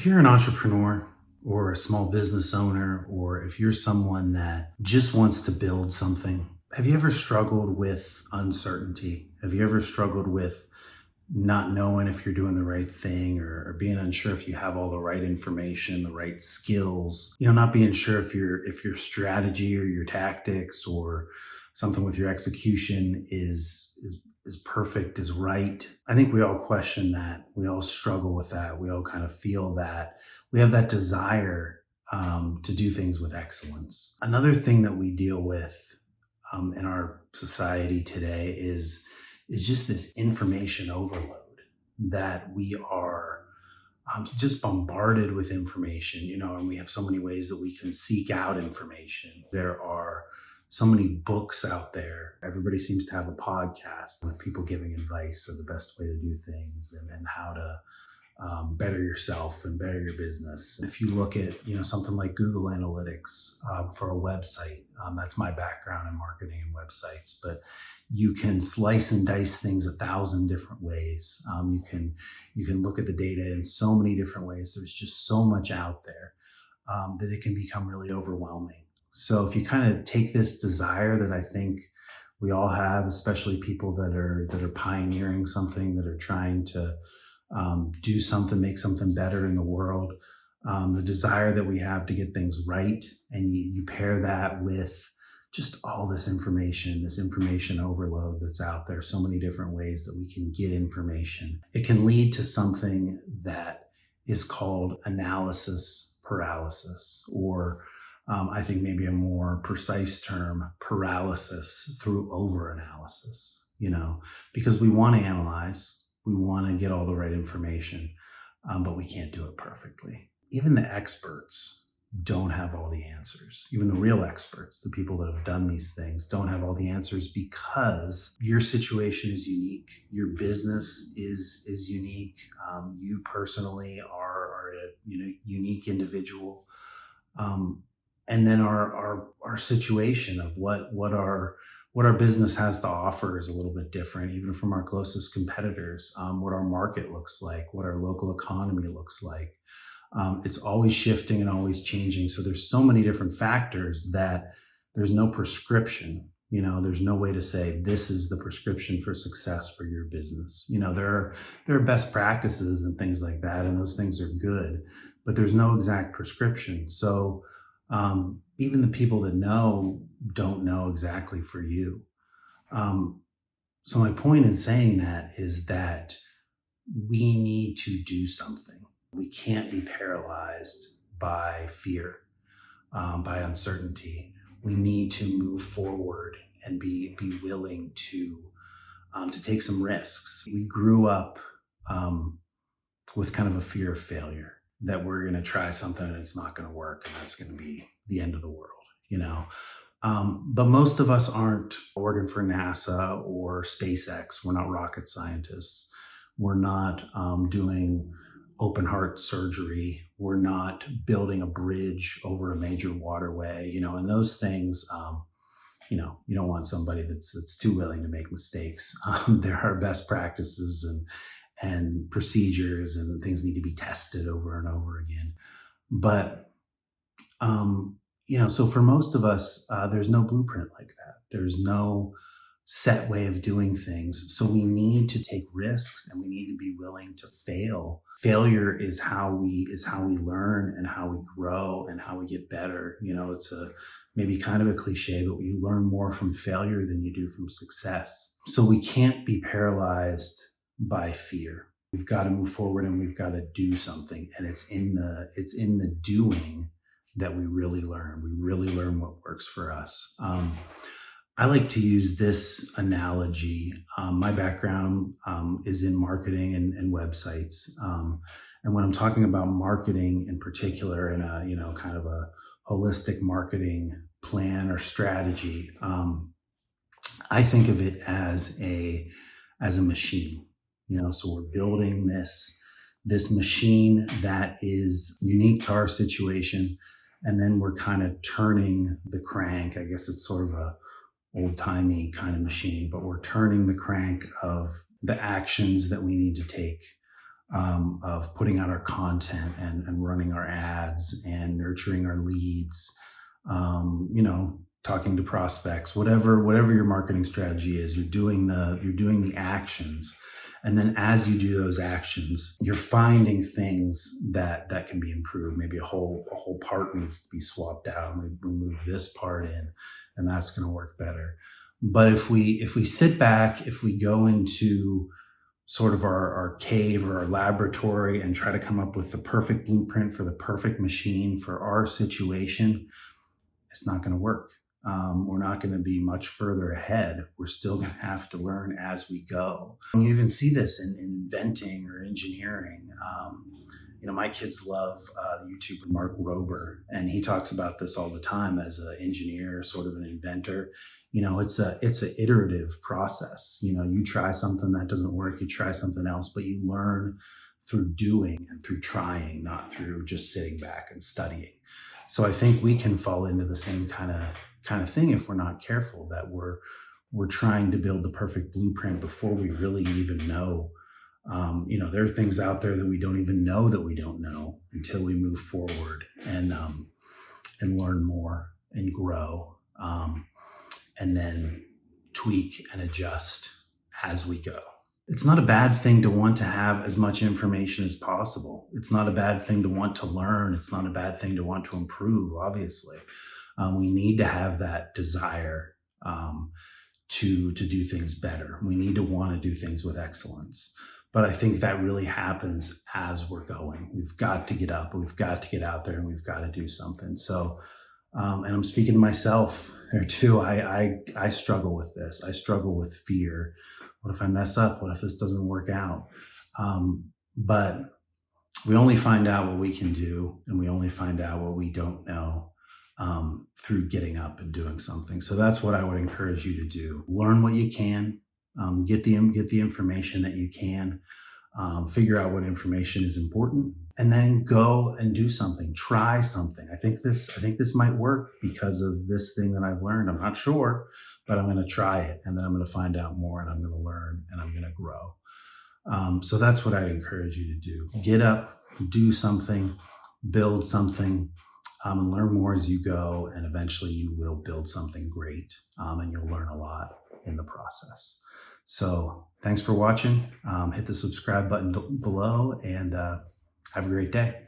If you're an entrepreneur or a small business owner, or if you're someone that just wants to build something, have you ever struggled with uncertainty? Have you ever struggled with not knowing if you're doing the right thing, or being unsure if you have all the right information, the right skills, not being sure if your strategy or your tactics or something with your execution is perfect, is right? I think we all question that. We all struggle with that. We all kind of feel that we have that desire to do things with excellence. Another thing that we deal with in our society today is just this information overload, that we are just bombarded with information, and we have so many ways that we can seek out information. There are so many books out there. Everybody seems to have a podcast with people giving advice of the best way to do things, and how to better yourself and better your business. If you look at something like Google Analytics for a website, that's my background in marketing and websites, but you can slice and dice things 1,000 different ways. You can look at the data in so many different ways. There's just so much out there that it can become really overwhelming. So if you kind of take this desire that I think we all have, especially people that are pioneering something, that are trying to do something, make something better in the world, the desire that we have to get things right, and you pair that with just all this information overload that's out there, so many different ways that we can get information. It can lead to something that is called analysis paralysis, or I think maybe a more precise term, paralysis through overanalysis, because we want to analyze, we want to get all the right information, but we can't do it perfectly. Even the experts don't have all the answers. Even the real experts, the people that have done these things, don't have all the answers, because your situation is unique. Your business is unique. You personally are a unique individual. And then our situation of what our business has to offer is a little bit different, even from our closest competitors. What our market looks like, what our local economy looks like. It's always shifting and always changing. So there's so many different factors that there's no prescription. There's no way to say this is the prescription for success for your business. There are best practices and things like that, and those things are good, but there's no exact prescription. So even the people that know don't know exactly for you. So my point in saying that is that we need to do something. We can't be paralyzed by fear, by uncertainty. We need to move forward and be willing to take some risks. We grew up with kind of a fear of failure, that we're going to try something and it's not going to work, and that's going to be the end of the world. But most of us aren't working for NASA or SpaceX. We're not rocket scientists. We're not doing open heart surgery. We're not building a bridge over a major waterway, and those things, you don't want somebody that's too willing to make mistakes. There are best practices and procedures, and things need to be tested over and over again. But, so for most of us, there's no blueprint like that. There's no set way of doing things. So we need to take risks, and we need to be willing to fail. Failure is how we learn, and how we grow, and how we get better. It's maybe kind of a cliche, but you learn more from failure than you do from success. So we can't be paralyzed by fear. We've got to move forward, and we've got to do something. And it's in the doing that we really learn. We really learn what works for us. I like to use this analogy. My background is in marketing and websites. And when I'm talking about marketing in particular, in a kind of a holistic marketing plan or strategy, I think of it as a machine. So we're building this machine that is unique to our situation, and then we're kind of turning the crank. I guess it's sort of a old-timey kind of machine, but we're turning the crank of the actions that we need to take of putting out our content and running our ads and nurturing our leads, talking to prospects, whatever your marketing strategy is, you're doing the actions. And then as you do those actions, you're finding things that can be improved. Maybe a whole part needs to be swapped out. We move this part in, and that's going to work better. But if we sit back, if we go into sort of our cave or our laboratory and try to come up with the perfect blueprint for the perfect machine for our situation, it's not going to work. We're not going to be much further ahead. We're still going to have to learn as we go. And you even see this in inventing or engineering. My kids love the YouTuber Mark Rober, and he talks about this all the time as an engineer, sort of an inventor. It's an iterative process. You try something that doesn't work, you try something else, but you learn through doing and through trying, not through just sitting back and studying. So I think we can fall into the same kind of thing if we're not careful, that we're trying to build the perfect blueprint before we really even know. There are things out there that we don't even know that we don't know until we move forward and learn more and grow, and then tweak and adjust as we go. It's not a bad thing to want to have as much information as possible. It's not a bad thing to want to learn. It's not a bad thing to want to improve, obviously. We need to have that desire to do things better. We need to want to do things with excellence. But I think that really happens as we're going. We've got to get up, we've got to get out there, and we've got to do something. So, and I'm speaking to myself there too. I struggle with this. I struggle with fear. What if I mess up? What if this doesn't work out? But we only find out what we can do, and we only find out what we don't know through getting up and doing something. So that's what I would encourage you to do. Learn what you can, get the information that you can, figure out what information is important, and then go and do something. Try something. I think this might work because of this thing that I've learned. I'm not sure, but I'm going to try it, and then I'm going to find out more, and I'm going to learn, and I'm going to grow. So that's what I'd encourage you to do. Get up, do something, build something, and learn more as you go. And eventually you will build something great, and you'll learn a lot in the process. So thanks for watching. Hit the subscribe button below, and have a great day.